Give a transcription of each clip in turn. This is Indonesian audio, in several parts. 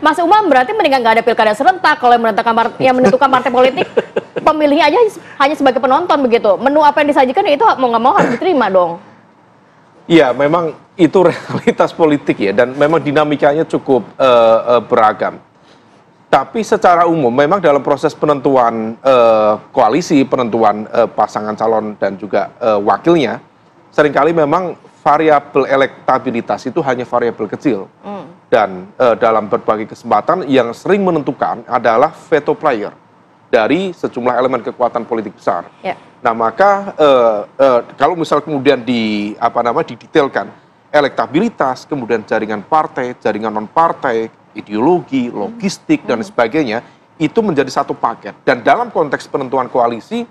Mas Umam berarti mendingan nggak ada pilkada serentak kalau yang menentukan partai politik pemilihnya aja hanya sebagai penonton begitu. Menu apa yang disajikan ya itu mau nggak mau harus diterima dong. Iya, memang itu realitas politik ya, dan memang dinamikanya cukup beragam. Tapi secara umum, memang dalam proses penentuan koalisi, penentuan pasangan calon dan juga wakilnya, seringkali memang variabel elektabilitas itu hanya variabel kecil. Dan dalam berbagai kesempatan yang sering menentukan adalah veto player dari sejumlah elemen kekuatan politik besar. Nah, maka kalau misal kemudian didetailkan elektabilitas, kemudian jaringan partai, jaringan non partai, ideologi, logistik dan sebagainya, itu menjadi satu paket. Dan dalam konteks penentuan koalisi,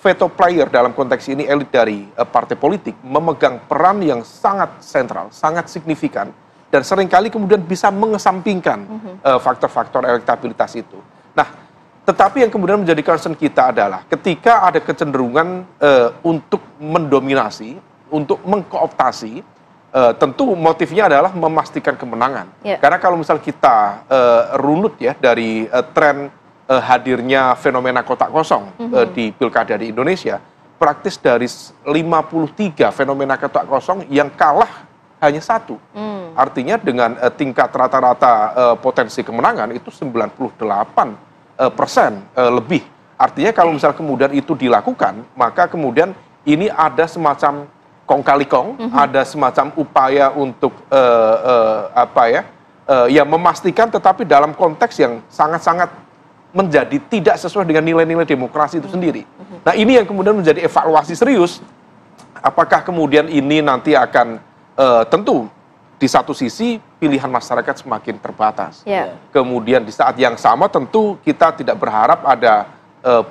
veto player dalam konteks ini elit dari partai politik memegang peran yang sangat sentral, sangat signifikan, dan seringkali kemudian bisa mengesampingkan faktor-faktor elektabilitas itu. Nah, tetapi yang kemudian menjadi concern kita adalah ketika ada kecenderungan untuk mendominasi, untuk mengkooptasi, tentu motifnya adalah memastikan kemenangan. Karena kalau misal kita runut ya dari tren hadirnya fenomena kotak kosong di pilkada di Indonesia, praktis dari 53 fenomena kotak kosong yang kalah hanya satu. Artinya dengan tingkat rata-rata potensi kemenangan itu 98% lebih. Artinya kalau misal kemudian itu dilakukan, maka kemudian ini ada semacam kong kali kong, ada semacam upaya untuk memastikan, tetapi dalam konteks yang sangat-sangat menjadi tidak sesuai dengan nilai-nilai demokrasi itu sendiri. Nah, ini yang kemudian menjadi evaluasi serius. Apakah kemudian ini nanti akan tentu di satu sisi pilihan masyarakat semakin terbatas. Kemudian di saat yang sama tentu kita tidak berharap ada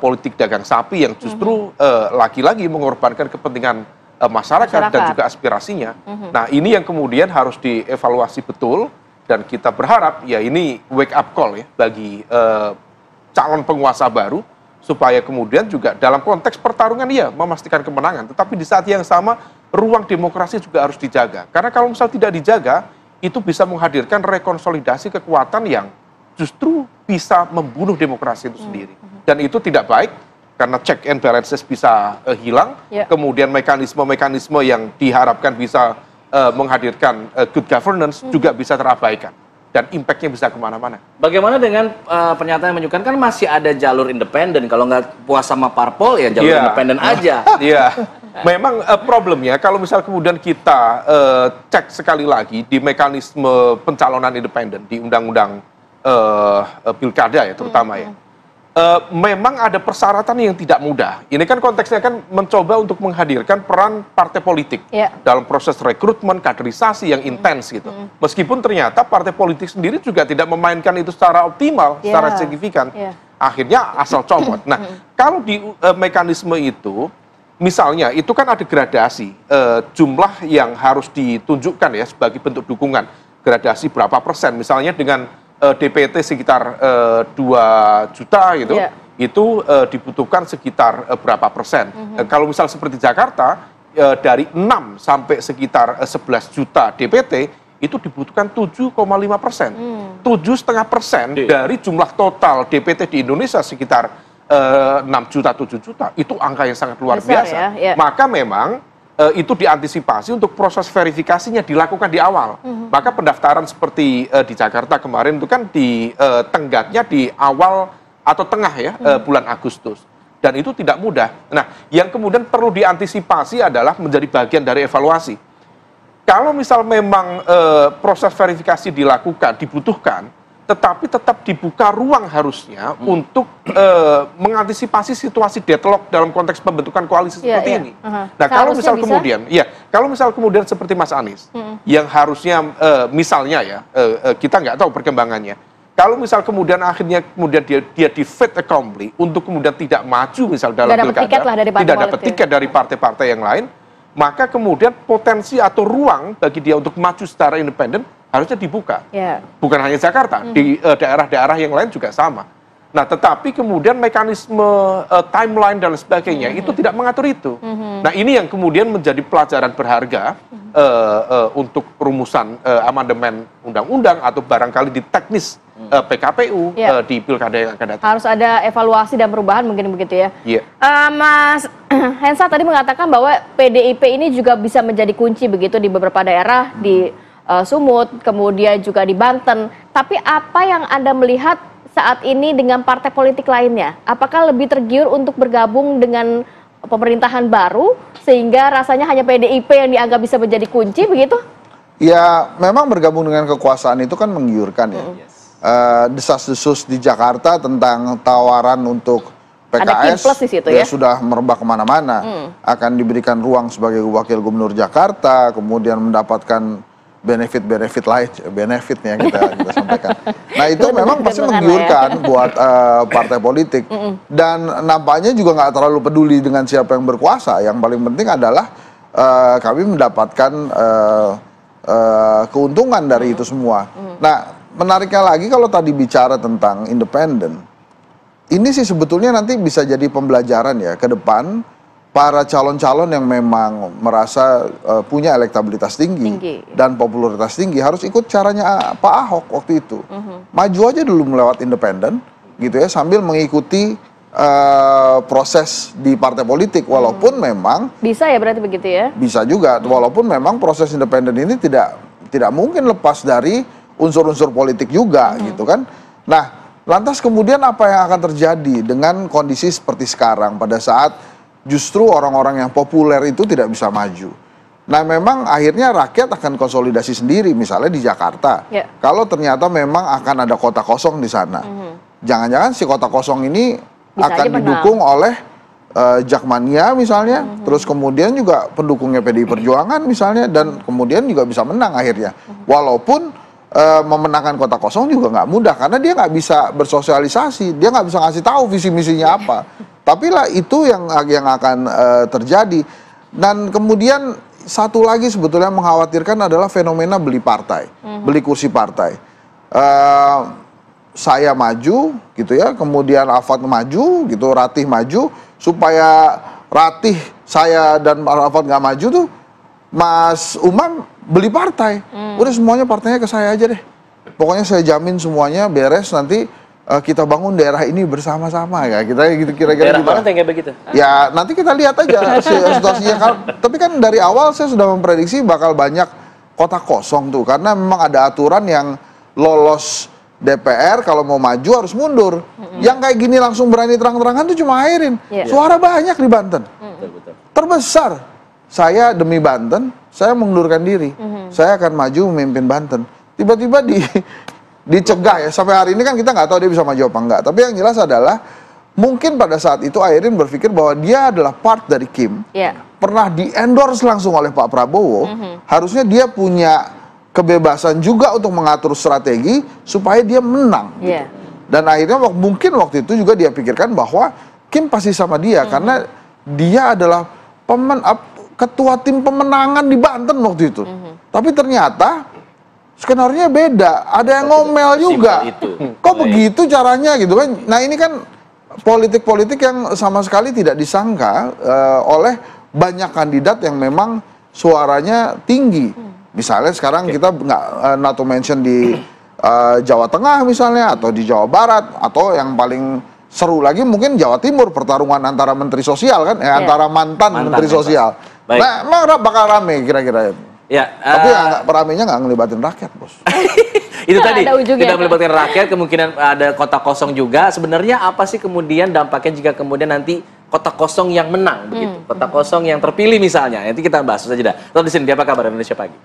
politik dagang sapi yang justru lagi-lagi mengorbankan kepentingan masyarakat dan juga aspirasinya. Nah, ini yang kemudian harus dievaluasi betul, dan kita berharap ya ini wake up call ya bagi calon penguasa baru, supaya kemudian juga dalam konteks pertarungan ya memastikan kemenangan, tetapi di saat yang sama ruang demokrasi juga harus dijaga. Karena kalau misal tidak dijaga, itu bisa menghadirkan rekonsolidasi kekuatan yang justru bisa membunuh demokrasi itu sendiri. Dan itu tidak baik, karena check and balances bisa hilang, kemudian mekanisme-mekanisme yang diharapkan bisa menghadirkan good governance juga bisa terabaikan. Dan impact-nya bisa kemana-mana. Bagaimana dengan pernyataan yang menunjukkan kan masih ada jalur independen, kalau nggak puas sama parpol ya jalur independen aja. Iya, memang problemnya kalau misal kemudian kita cek sekali lagi di mekanisme pencalonan independen di undang-undang pilkada ya terutama ya. Memang ada persyaratan yang tidak mudah. Ini kan konteksnya kan mencoba untuk menghadirkan peran partai politik dalam proses rekrutmen, kaderisasi yang intens gitu. Meskipun ternyata partai politik sendiri juga tidak memainkan itu secara optimal, secara signifikan. Akhirnya asal comot. Nah, kalau di mekanisme itu, misalnya itu kan ada gradasi jumlah yang harus ditunjukkan ya sebagai bentuk dukungan. Gradasi berapa persen, misalnya dengan DPT sekitar 2 juta gitu, itu dibutuhkan sekitar berapa persen. Kalau misal seperti Jakarta, dari 6 sampai sekitar 11 juta DPT, itu dibutuhkan 7,5%. 7,5% dari jumlah total DPT di Indonesia sekitar 6 juta, 7 juta, itu angka yang sangat luar biasa. Maka memang itu diantisipasi untuk proses verifikasinya dilakukan di awal. Maka pendaftaran seperti di Jakarta kemarin itu kan tenggatnya di awal atau tengah ya bulan Agustus. Dan itu tidak mudah. Nah, yang kemudian perlu diantisipasi adalah menjadi bagian dari evaluasi. Kalau misal memang proses verifikasi dilakukan, dibutuhkan, tetapi tetap dibuka ruang harusnya untuk mengantisipasi situasi deadlock dalam konteks pembentukan koalisi seperti ini. Nah, kalau misal kemudian, kalau misal kemudian seperti Mas Anies, yang harusnya misalnya ya, kita nggak tahu perkembangannya. Kalau misal kemudian akhirnya kemudian dia di fait accompli untuk kemudian tidak maju misal dalam pilkada, tidak dapat tiket dari partai-partai yang lain, maka kemudian potensi atau ruang bagi dia untuk maju secara independen harusnya dibuka. Bukan hanya Jakarta, di daerah-daerah yang lain juga sama. Nah, tetapi kemudian mekanisme timeline dan sebagainya itu tidak mengatur itu. Nah, ini yang kemudian menjadi pelajaran berharga untuk rumusan amandemen undang-undang atau barangkali di teknis PKPU di pilkada yang akan datang. Harus ada evaluasi dan perubahan mungkin begitu ya. Iya. Mas Hensa tadi mengatakan bahwa PDIP ini juga bisa menjadi kunci begitu di beberapa daerah di Sumut, kemudian juga di Banten. Tapi apa yang Anda melihat saat ini dengan partai politik lainnya? Apakah lebih tergiur untuk bergabung dengan pemerintahan baru sehingga rasanya hanya PDIP yang dianggap bisa menjadi kunci begitu? Ya, memang bergabung dengan kekuasaan itu kan menggiurkan ya. Desas-desus di Jakarta tentang tawaran untuk PKS di situ, ya? Sudah merebak kemana-mana. Akan diberikan ruang sebagai wakil gubernur Jakarta, kemudian mendapatkan benefit lain, benefitnya kita sampaikan. Nah itu memang pasti menggiurkan buat partai politik. Dan nampaknya juga nggak terlalu peduli dengan siapa yang berkuasa. Yang paling penting adalah kami mendapatkan keuntungan dari itu semua. Nah menariknya lagi kalau tadi bicara tentang independen, ini sih sebetulnya nanti bisa jadi pembelajaran ya ke depan. Para calon-calon yang memang merasa punya elektabilitas tinggi dan popularitas tinggi harus ikut caranya Pak Ahok waktu itu. Maju aja dulu melewat independen gitu ya, sambil mengikuti proses di partai politik, walaupun memang bisa ya, berarti begitu ya? Bisa juga, walaupun memang proses independen ini tidak mungkin lepas dari unsur-unsur politik juga gitu kan. Nah, lantas kemudian apa yang akan terjadi dengan kondisi seperti sekarang pada saat justru orang-orang yang populer itu tidak bisa maju. Nah memang akhirnya rakyat akan konsolidasi sendiri, misalnya di Jakarta. Kalau ternyata memang akan ada kota kosong di sana. Jangan-jangan si kota kosong ini bisa akan didukung oleh Jakmania misalnya, terus kemudian juga pendukungnya PDI Perjuangan misalnya, dan kemudian juga bisa menang akhirnya. Walaupun memenangkan kota kosong juga nggak mudah, karena dia nggak bisa bersosialisasi, dia nggak bisa ngasih tahu visi misinya apa. Tapi lah itu yang akan terjadi. Dan kemudian satu lagi sebetulnya mengkhawatirkan adalah fenomena beli partai, beli kursi partai. Saya maju gitu ya, kemudian Alfat maju gitu, Ratih maju, supaya Ratih, saya dan Alfat nggak maju tuh, Mas Umam beli partai. Udah semuanya partainya ke saya aja deh. Pokoknya saya jamin semuanya beres, nanti kita bangun daerah ini bersama-sama ya, kita gitu kira-kira. Daerah mana kayak begitu? Ya nanti kita lihat aja situasinya. Tapi kan dari awal saya sudah memprediksi bakal banyak kota kosong tuh, karena memang ada aturan yang lolos DPR kalau mau maju harus mundur. Yang kayak gini langsung berani terang-terangan tuh cuma Airin. Suara banyak di Banten. Terbesar. Saya demi Banten, saya mengundurkan diri. Saya akan maju memimpin Banten. Tiba-tiba dicegah ya, sampai hari ini kan kita nggak tahu dia bisa maju apa enggak. Tapi yang jelas adalah mungkin pada saat itu Airin berpikir bahwa dia adalah part dari Kim, pernah di-endorse langsung oleh Pak Prabowo. Harusnya dia punya kebebasan juga untuk mengatur strategi supaya dia menang gitu. Dan akhirnya mungkin waktu itu juga dia pikirkan bahwa Kim pasti sama dia, karena dia adalah ketua tim pemenangan di Banten waktu itu. Tapi ternyata skenario beda, ada yang ngomel juga. Kok begitu caranya gitu kan? Nah ini kan politik-politik yang sama sekali tidak disangka oleh banyak kandidat yang memang suaranya tinggi. Misalnya sekarang kita not to mention di Jawa Tengah misalnya, atau di Jawa Barat, atau yang paling seru lagi mungkin Jawa Timur, pertarungan antara Menteri Sosial kan, antara mantan Menteri Sosial. Nah emang bakal rame kira-kira itu. Ya, tapi ramenya nggak ngelibatin rakyat, Bos. Itu tadi, tidak melibatkan rakyat, kemungkinan ada kota kosong juga. Sebenarnya apa sih kemudian dampaknya jika kemudian nanti kota kosong yang menang begitu, kota kosong yang terpilih misalnya? Nanti kita bahas saja dah. Tetap di sini, di Apa Kabar Indonesia Pagi.